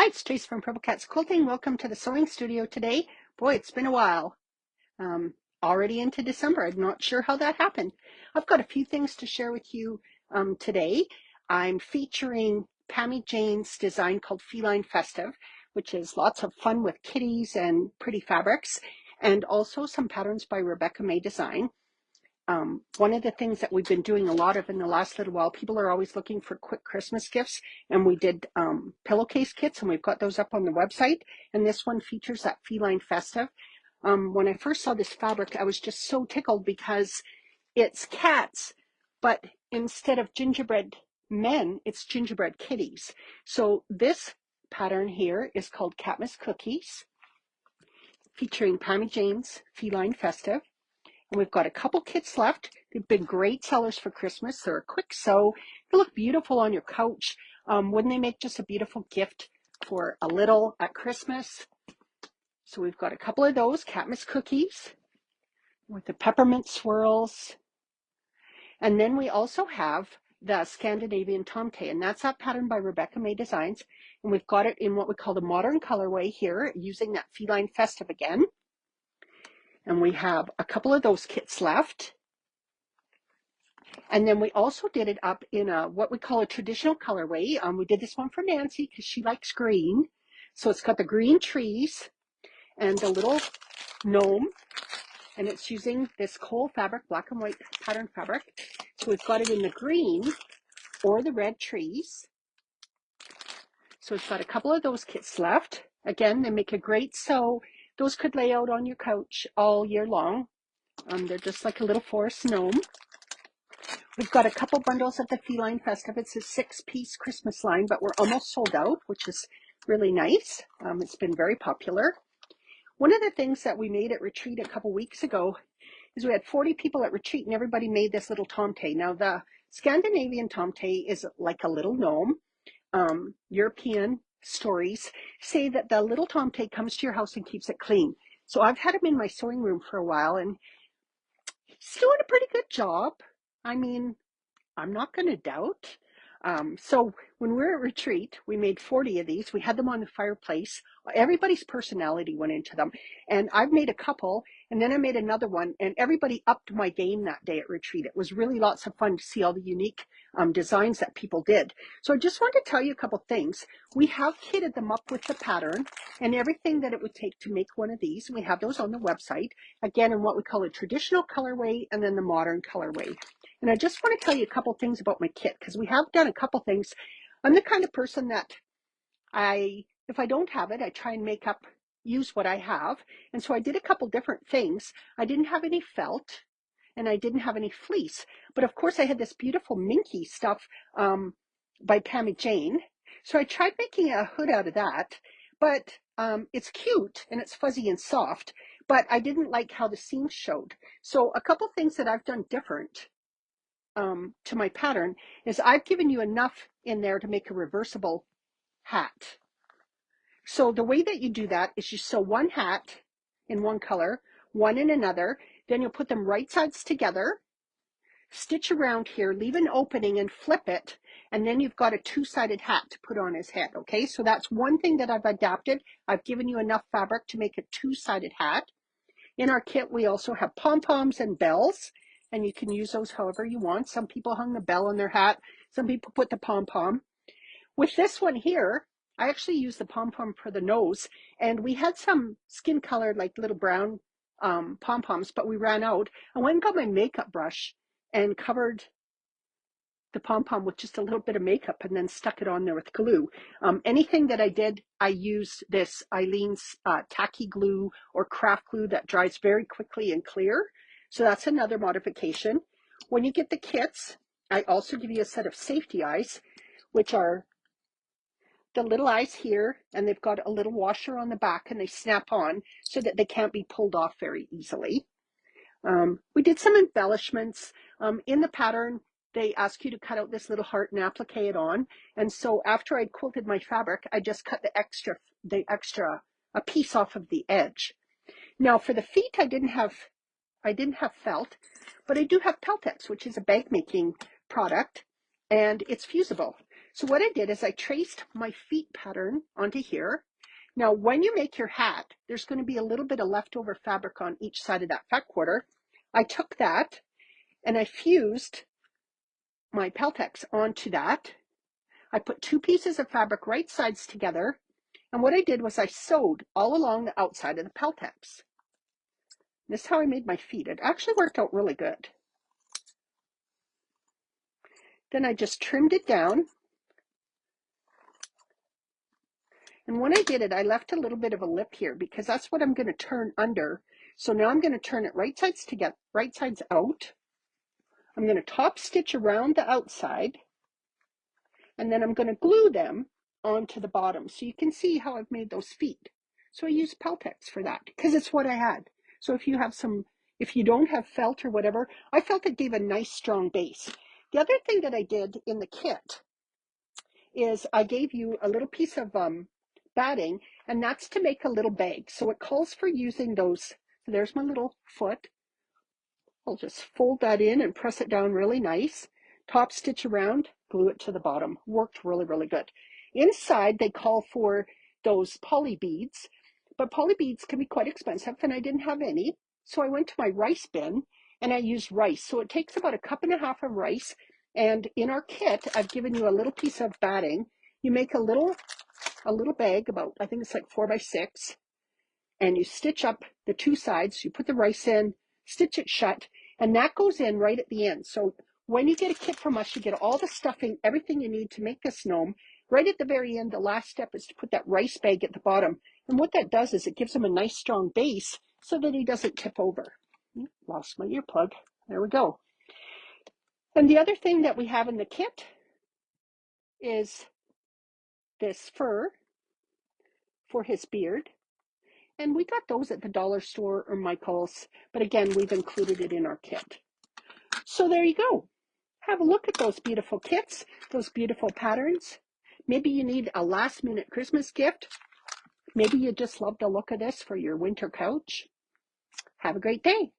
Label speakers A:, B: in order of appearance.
A: Hi, it's Trace from Purple Cats Quilting. Welcome to the sewing studio today. Boy, it's been a while. Um, Already into December. I'm not sure how that happened. I've got a few things to share with you today. I'm featuring Pammie Jane's design called Feline Festive, which is lots of fun with kitties and pretty fabrics, and also some patterns by Rebecca Mae Design. One of the things that we've been doing a lot of in the last little while, people are always looking for quick Christmas gifts, and we did pillowcase kits, and we've got those up on the website, and this one features that Feline Festive. When I first saw this fabric, I was just so tickled because it's cats, but instead of gingerbread men, it's gingerbread kitties. So this pattern here is called CATmas Cookies, featuring Pammie Jane's Feline Festive. And we've got a couple kits left. They've been great sellers for Christmas. They're a quick sew. They look beautiful on your couch. Wouldn't they make just a beautiful gift for a little at Christmas? So we've got a couple of those CATmas cookies with the peppermint swirls. And then we also have the Scandinavian Tomte, and that's that pattern by Rebecca Mae Designs. And we've got it in what we call the modern colorway here, using that Feline Festive again. And we have a couple of those kits left. And then we also did it up in a what we call a traditional colorway. We did this one for Nancy because she likes green. So it's got the green trees and the little gnome. And it's using this coal fabric, black and white pattern fabric. So we've got it in the green or the red trees. So it's got a couple of those kits left. Again, they make a great sew. Those could lay out on your couch all year long. They're just like a little forest gnome. We've got a couple bundles of the Feline Festive. It's a 6-piece Christmas line, but we're almost sold out, which is really nice. It's been very popular. One of the things that we made at retreat a couple weeks ago is we had 40 people at retreat, and everybody made this little tomte. Now, the Scandinavian tomte is like a little gnome. European stories say that the little tomte comes to your house and keeps it clean. So I've had him in my sewing room for a while, and he's doing a pretty good job. I mean, I'm not going to doubt. So when we were at retreat, we made 40 of these. We had them on the fireplace. Everybody's personality went into them. And I've made a couple, and then I made another one, and everybody upped my game that day at retreat. It was really lots of fun to see all the unique designs that people did. So I just want to tell you a couple things. We have kitted them up with the pattern and everything that it would take to make one of these. And we have those on the website, again, in what we call a traditional colorway and then the modern colorway. And I just want to tell you a couple things about my kit, because we have done a couple things. I'm the kind of person that if I don't have it, I try and use what I have. And so I did a couple different things. I didn't have any felt and I didn't have any fleece. But of course I had this beautiful minky stuff by Pammie Jane. So I tried making a hood out of that, but it's cute and it's fuzzy and soft, but I didn't like how the seams showed. So a couple things that I've done different to my pattern is I've given you enough in there to make a reversible hat. So the way that you do that is you sew one hat in one color, one in another, then you'll put them right sides together, stitch around here, leave an opening and flip it, and then you've got a two-sided hat to put on his head, okay? So that's one thing that I've adapted. I've given you enough fabric to make a two-sided hat. In our kit, we also have pom-poms and bells, and you can use those however you want. Some people hung the bell on their hat. Some people put the pom-pom. With this one here, I actually used the pom-pom for the nose, and we had some skin-colored, like little brown pom-poms, but we ran out. I went and got my makeup brush and covered the pom-pom with just a little bit of makeup and then stuck it on there with glue. Anything that I did, I used this Eileen's tacky glue or craft glue that dries very quickly and clear. So that's another modification. When you get the kits, I also give you a set of safety eyes, which are the little eyes here, and they've got a little washer on the back, and they snap on so that they can't be pulled off very easily. We did some embellishments in the pattern. They ask you to cut out this little heart and applique it on. And so after I'd quilted my fabric, I just cut a piece off of the edge. Now for the feet, I didn't have felt, but I do have Peltex, which is a bag making product, and it's fusible. So what I did is I traced my feet pattern onto here. Now, when you make your hat, there's going to be a little bit of leftover fabric on each side of that fat quarter. I took that and I fused my Peltex onto that. I put 2 pieces of fabric right sides together, and what I did was I sewed all along the outside of the Peltex. This is how I made my feet. It actually worked out really good. Then I just trimmed it down. And when I did it, I left a little bit of a lip here because that's what I'm going to turn under. So now I'm going to turn it right sides together, right sides out. I'm going to top stitch around the outside, and then I'm going to glue them onto the bottom. So you can see how I've made those feet. So I used Peltex for that because it's what I had. So if you don't have felt or whatever, I felt it gave a nice strong base. The other thing that I did in the kit is I gave you a little piece of batting, and that's to make a little bag. So it calls for using those. So there's my little foot. I'll just fold that in and press it down really nice. Top stitch around, glue it to the bottom. Worked really, really good. Inside, they call for those poly beads, but poly beads can be quite expensive, and I didn't have any. So I went to my rice bin, and I used rice. So it takes about 1.5 cups of rice, and in our kit, I've given you a little piece of batting. You make a little bag, about, I think it's like 4 by 6, and you stitch up the 2 sides. You put the rice in, stitch it shut, and that goes in right at the end. So when you get a kit from us, you get all the stuffing, everything you need to make this gnome. Right at the very end, the last step is to put that rice bag at the bottom. And what that does is it gives him a nice strong base so that he doesn't tip over. Lost my earplug. There we go. And the other thing that we have in the kit is this fur for his beard. And we got those at the dollar store or Michael's, but again, we've included it in our kit. So there you go. Have a look at those beautiful kits, those beautiful patterns. Maybe you need a last minute Christmas gift. Maybe you just love the look of this for your winter couch. Have a great day.